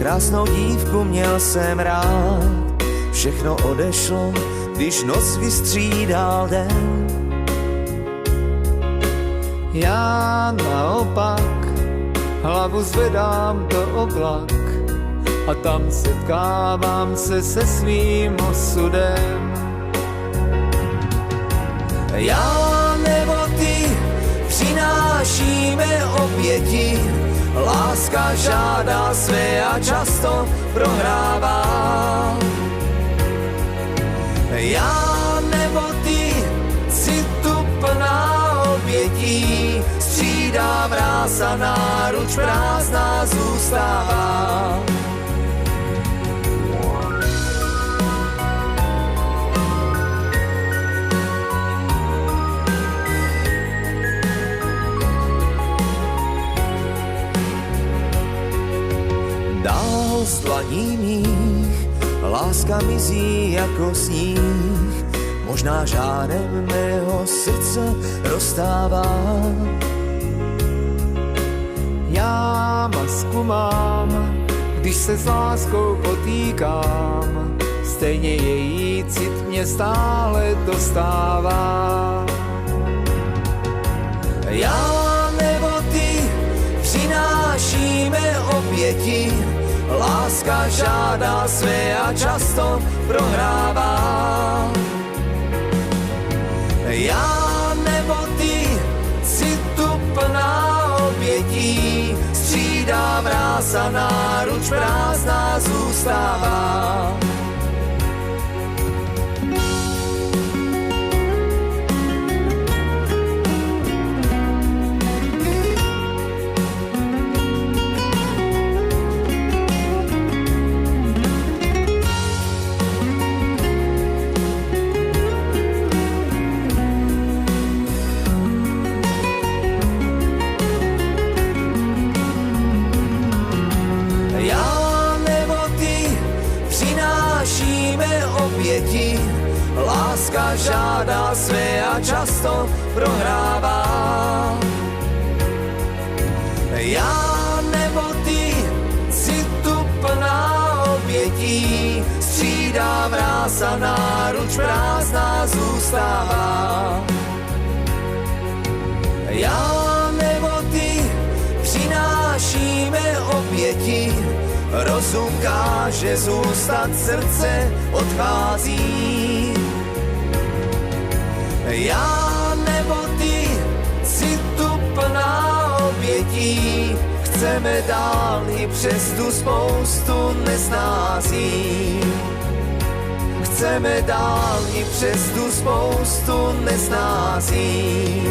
krásnou dívku měl jsem rád. Všechno odešlo, když noc vystřídal den. Já naopak hlavu zvedám do oblak a tam setkávám se se svým osudem. Já nebo ty přinášíme oběti, láska žádá své a často prohrává. Já nebo ty, citu plná obětí, střídá mráz a náruč prázdná zůstává. Dál z dlaní mých láska mizí jako sníh, možná žádem mého srdce roztává. Já masku mám, když se s láskou potýkám, stejně její cit mě stále dostává. Já nebo ty přinášíme oběti, láska žádá své a často prohrává. Já nebo ty, citu plná obětí, střídá mráz a náruč prázdná zůstává. Oběti, láska žádá své a často prohrává. Já nebo ty, citu plná obětí, střídá mráz a náruč prázdná zůstává. Já nebo ty přinášíme oběti, rozum káže zůstat, srdce odchází. Já nebo ty, citu plná obětí, chceme dál i přes tu spoustu nesnází. Chceme dál i přes tu spoustu nesnází.